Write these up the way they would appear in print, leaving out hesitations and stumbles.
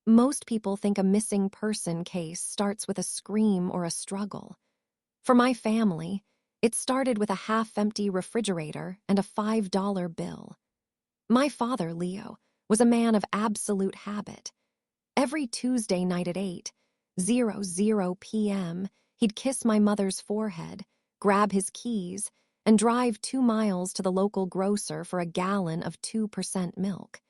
Most people think a missing person case starts with a scream or a struggle. For my family, it started with a half-empty refrigerator and a $5 bill. My father, Leo, was a man of absolute habit. Every Tuesday night at 8:00 p.m., he'd kiss my mother's forehead, grab his keys, and drive 2 miles to the local grocer for a gallon of 2% milk.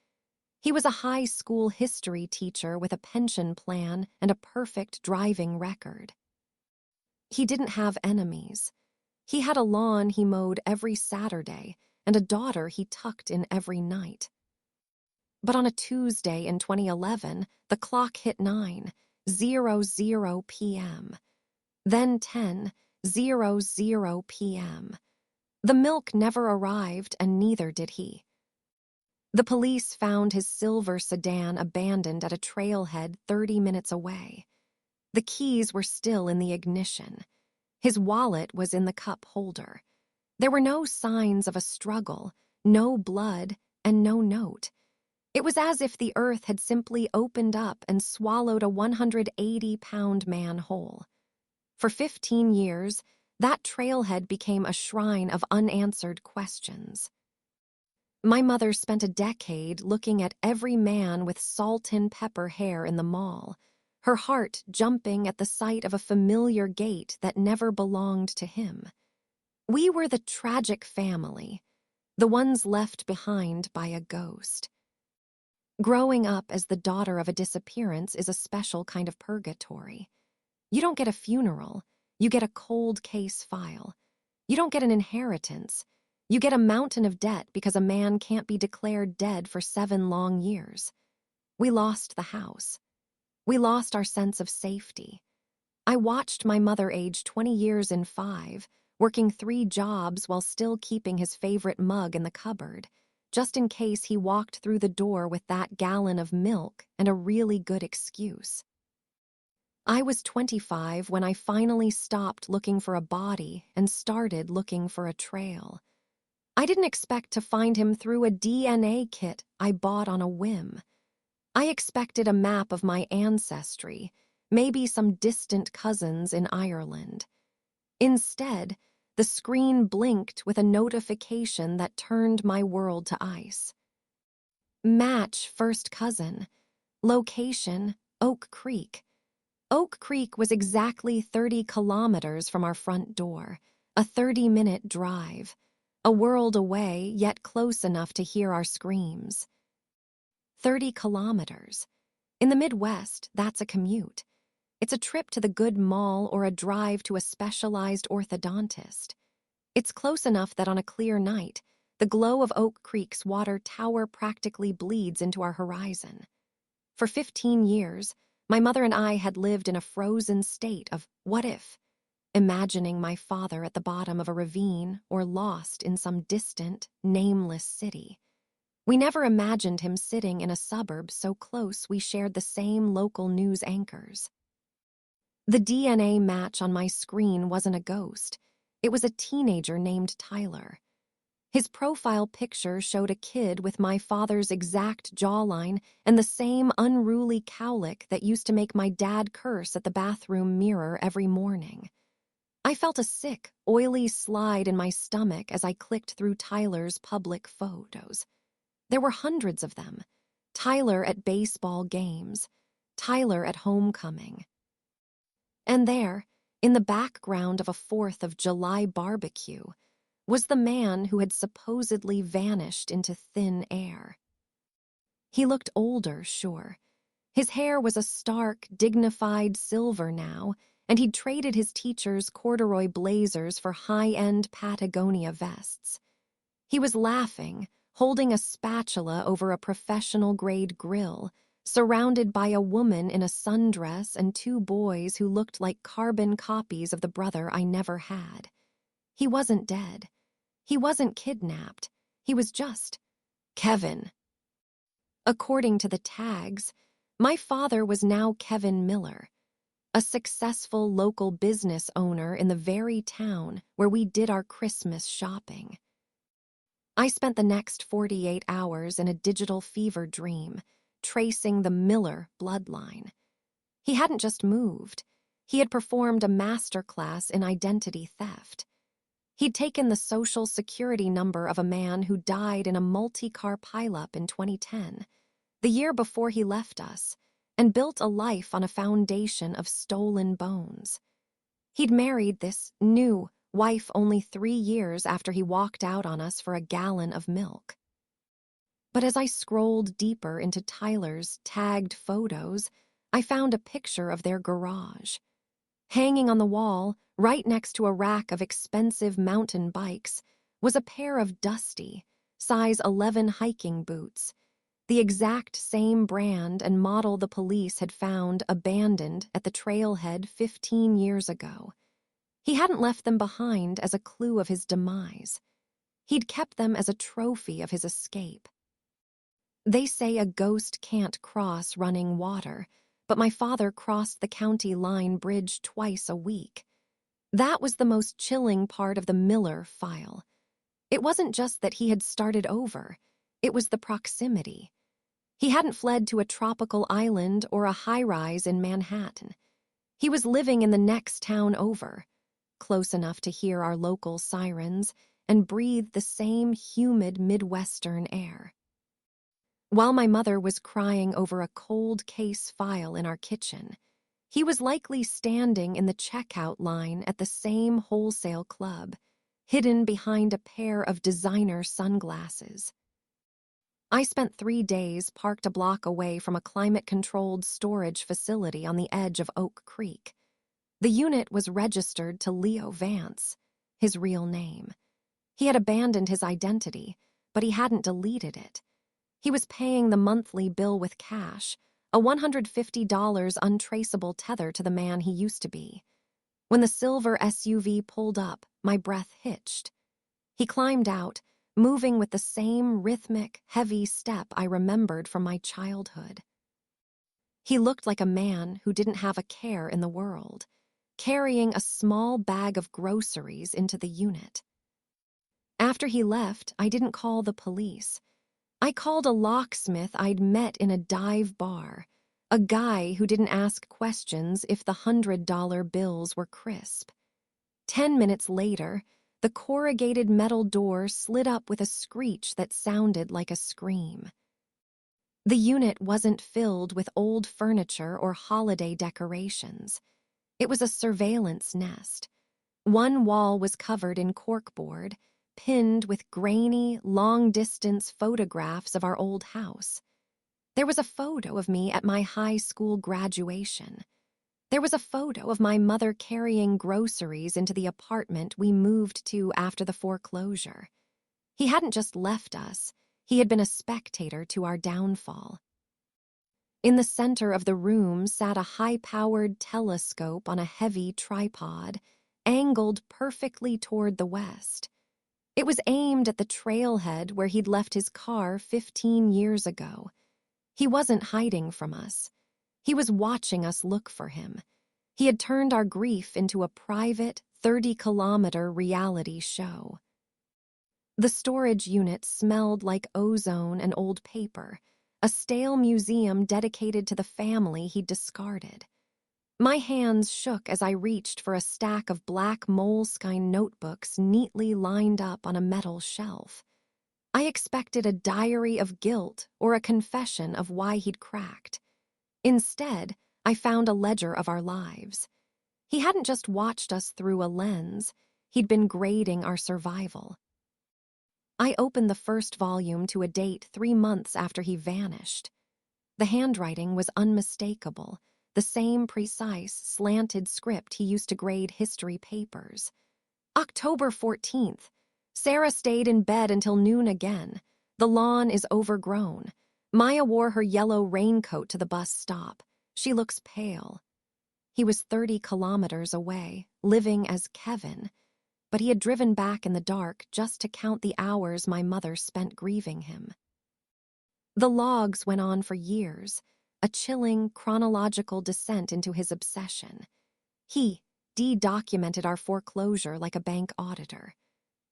He was a high school history teacher with a pension plan and a perfect driving record. He didn't have enemies. He had a lawn he mowed every Saturday and a daughter he tucked in every night. But on a Tuesday in 2011, the clock hit 9:00 p.m., then 10:00 p.m. The milk never arrived, and neither did he. The police found his silver sedan abandoned at a trailhead 30 minutes away. The keys were still in the ignition. His wallet was in the cup holder. There were no signs of a struggle, no blood, and no note. It was as if the earth had simply opened up and swallowed a 180-pound man whole. For 15 years, that trailhead became a shrine of unanswered questions. My mother spent a decade looking at every man with salt and pepper hair in the mall, her heart jumping at the sight of a familiar gait that never belonged to him. We were the tragic family, the ones left behind by a ghost. Growing up as the daughter of a disappearance is a special kind of purgatory. You don't get a funeral, you get a cold case file. You don't get an inheritance. You get a mountain of debt because a man can't be declared dead for 7 long years. We lost the house. We lost our sense of safety. I watched my mother age 20 years in 5, working 3 jobs while still keeping his favorite mug in the cupboard, just in case he walked through the door with that gallon of milk and a really good excuse. I was 25 when I finally stopped looking for a body and started looking for a trail. I didn't expect to find him through a DNA kit I bought on a whim. I expected a map of my ancestry, maybe some distant cousins in Ireland. Instead, the screen blinked with a notification that turned my world to ice. Match first cousin. Location, Oak Creek. Oak Creek was exactly 30 kilometers from our front door, a 30-minute drive. A world away, yet close enough to hear our screams. 30 kilometers. In the Midwest, that's a commute. It's a trip to the good mall or a drive to a specialized orthodontist. It's close enough that on a clear night, the glow of Oak Creek's water tower practically bleeds into our horizon. For 15 years, my mother and I had lived in a frozen state of what if, imagining my father at the bottom of a ravine or lost in some distant, nameless city. We never imagined him sitting in a suburb so close we shared the same local news anchors. The DNA match on my screen wasn't a ghost. It was a teenager named Tyler. His profile picture showed a kid with my father's exact jawline and the same unruly cowlick that used to make my dad curse at the bathroom mirror every morning. I felt a sick, oily slide in my stomach as I clicked through Tyler's public photos. There were hundreds of them. Tyler at baseball games. Tyler at homecoming. And there, in the background of a 4th of July barbecue, was the man who had supposedly vanished into thin air. He looked older, sure. His hair was a stark, dignified silver now, and he'd traded his teacher's corduroy blazers for high-end Patagonia vests. He was laughing, holding a spatula over a professional-grade grill, surrounded by a woman in a sundress and 2 boys who looked like carbon copies of the brother I never had. He wasn't dead. He wasn't kidnapped. He was just Kevin. According to the tags, my father was now Kevin Miller, a successful local business owner in the very town where we did our Christmas shopping. I spent the next 48 hours in a digital fever dream, tracing the Miller bloodline. He hadn't just moved. He had performed a masterclass in identity theft. He'd taken the social security number of a man who died in a multi-car pileup in 2010, the year before he left us, and built a life on a foundation of stolen bones. He'd married this new wife only 3 years after he walked out on us for a gallon of milk. But as I scrolled deeper into Tyler's tagged photos, I found a picture of their garage. Hanging on the wall, right next to a rack of expensive mountain bikes, was a pair of dusty, size 11 hiking boots, the exact same brand and model the police had found abandoned at the trailhead 15 years ago. He hadn't left them behind as a clue of his demise. He'd kept them as a trophy of his escape. They say a ghost can't cross running water, but my father crossed the county line bridge twice a week. That was the most chilling part of the Miller file. It wasn't just that he had started over, it was the proximity. He hadn't fled to a tropical island or a high-rise in Manhattan. He was living in the next town over, close enough to hear our local sirens and breathe the same humid Midwestern air. While my mother was crying over a cold case file in our kitchen, he was likely standing in the checkout line at the same wholesale club, hidden behind a pair of designer sunglasses. I spent 3 days parked a block away from a climate-controlled storage facility on the edge of Oak Creek. The unit was registered to Leo Vance, his real name. He had abandoned his identity, but he hadn't deleted it. He was paying the monthly bill with cash, a $150 untraceable tether to the man he used to be. When the silver SUV pulled up, my breath hitched. He climbed out, moving with the same rhythmic, heavy step I remembered from my childhood. He looked like a man who didn't have a care in the world, carrying a small bag of groceries into the unit. After he left, I didn't call the police. I called a locksmith I'd met in a dive bar, a guy who didn't ask questions if the $100 bills were crisp. 10 minutes later, the corrugated metal door slid up with a screech that sounded like a scream. The unit wasn't filled with old furniture or holiday decorations. It was a surveillance nest. One wall was covered in corkboard, pinned with grainy, long-distance photographs of our old house. There was a photo of me at my high school graduation. There was a photo of my mother carrying groceries into the apartment we moved to after the foreclosure. He hadn't just left us, he had been a spectator to our downfall. In the center of the room sat a high-powered telescope on a heavy tripod, angled perfectly toward the west. It was aimed at the trailhead where he'd left his car 15 years ago. He wasn't hiding from us. He was watching us look for him. He had turned our grief into a private, 30-kilometer reality show. The storage unit smelled like ozone and old paper, a stale museum dedicated to the family he'd discarded. My hands shook as I reached for a stack of black moleskine notebooks neatly lined up on a metal shelf. I expected a diary of guilt or a confession of why he'd cracked. Instead, I found a ledger of our lives. He hadn't just watched us through a lens, he'd been grading our survival. I opened the first volume to a date 3 months after he vanished. The handwriting was unmistakable, the same precise, slanted script he used to grade history papers. October 14th. Sarah stayed in bed until noon again. The lawn is overgrown. Maya wore her yellow raincoat to the bus stop. She looks pale. He was 30 kilometers away, living as Kevin, but he had driven back in the dark just to count the hours my mother spent grieving him. The logs went on for years, a chilling, chronological descent into his obsession. He de-documented our foreclosure like a bank auditor.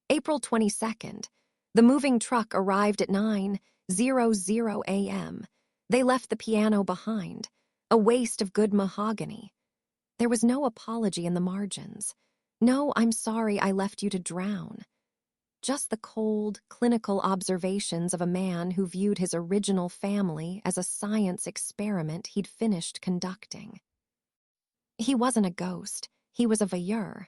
April 22nd, the moving truck arrived at 9:00 a.m. They left the piano behind, a waste of good mahogany. There was no apology in the margins. No, I'm sorry I left you to drown. Just the cold, clinical observations of a man who viewed his original family as a science experiment he'd finished conducting. He wasn't a ghost. He was a voyeur.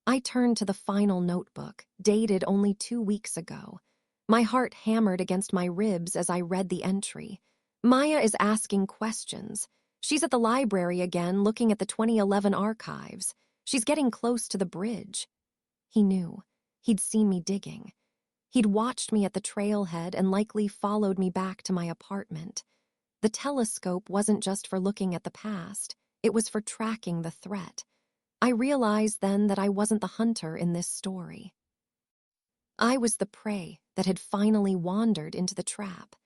I turned to the final notebook, dated only 2 weeks ago. My heart hammered against my ribs as I read the entry. Maya is asking questions. She's at the library again, looking at the 2011 archives. She's getting close to the bridge. He knew. He'd seen me digging. He'd watched me at the trailhead and likely followed me back to my apartment. The telescope wasn't just for looking at the past. It was for tracking the threat. I realized then that I wasn't the hunter in this story. I was the prey that had finally wandered into the trap.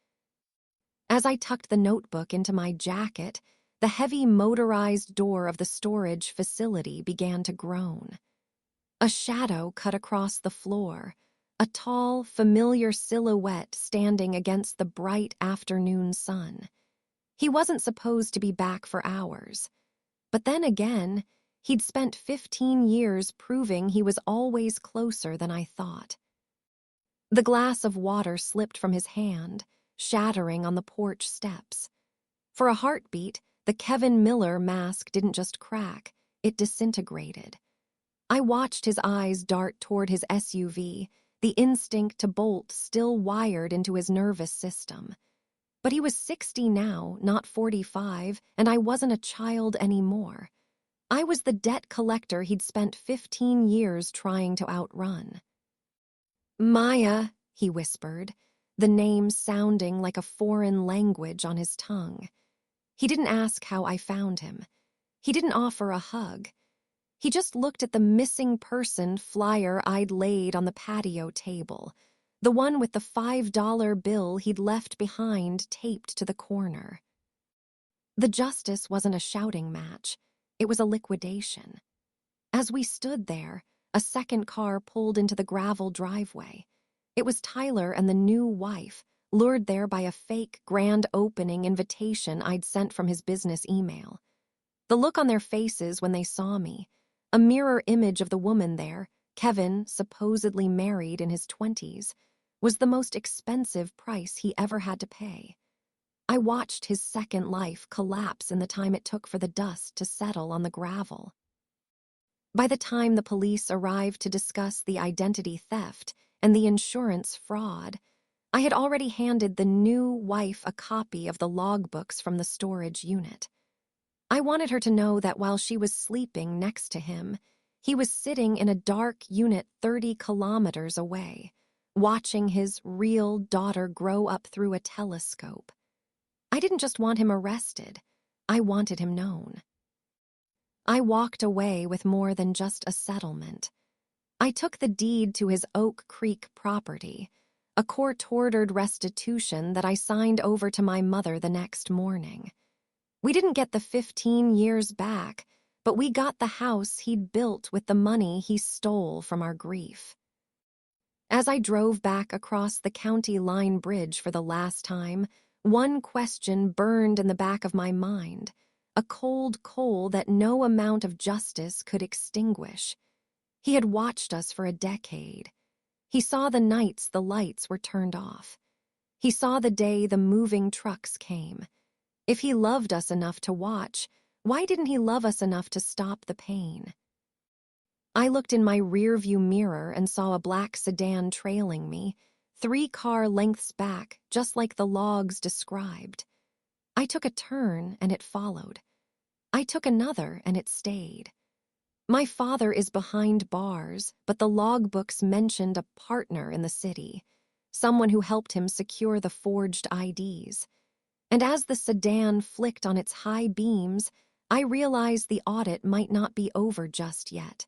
As I tucked the notebook into my jacket, the heavy motorized door of the storage facility began to groan. A shadow cut across the floor, a tall, familiar silhouette standing against the bright afternoon sun. He wasn't supposed to be back for hours. But then again, he'd spent 15 years proving he was always closer than I thought. The glass of water slipped from his hand, shattering on the porch steps. For a heartbeat, the Kevin Miller mask didn't just crack, it disintegrated. I watched his eyes dart toward his SUV, the instinct to bolt still wired into his nervous system. But he was 60 now, not 45, and I wasn't a child anymore. I was the debt collector he'd spent 15 years trying to outrun. Maya, he whispered, the name sounding like a foreign language on his tongue. He didn't ask how I found him. He didn't offer a hug. He just looked at the missing person flyer I'd laid on the patio table, the one with the $5 bill he'd left behind taped to the corner. The justice wasn't a shouting match. It was a liquidation. As we stood there, a second car pulled into the gravel driveway. It was Tyler and the new wife, lured there by a fake grand opening invitation I'd sent from his business email. The look on their faces when they saw me, a mirror image of the woman there, Kevin, supposedly married in his 20s, was the most expensive price he ever had to pay. I watched his second life collapse in the time it took for the dust to settle on the gravel. By the time the police arrived to discuss the identity theft and the insurance fraud, I had already handed the new wife a copy of the logbooks from the storage unit. I wanted her to know that while she was sleeping next to him, he was sitting in a dark unit 30 kilometers away, watching his real daughter grow up through a telescope. I didn't just want him arrested, I wanted him known. I walked away with more than just a settlement. I took the deed to his Oak Creek property, a court-ordered restitution that I signed over to my mother the next morning. We didn't get the 15 years back, but we got the house he'd built with the money he stole from our grief. As I drove back across the county line bridge for the last time, one question burned in the back of my mind, a cold coal that no amount of justice could extinguish. He had watched us for a decade. He saw the nights the lights were turned off. He saw the day the moving trucks came. If he loved us enough to watch, why didn't he love us enough to stop the pain? I looked in my rearview mirror and saw a black sedan trailing me, 3 car lengths back, just like the logs described. I took a turn and it followed. I took another and it stayed. My father is behind bars, but the logbooks mentioned a partner in the city, someone who helped him secure the forged IDs. And as the sedan flicked on its high beams, I realized the audit might not be over just yet.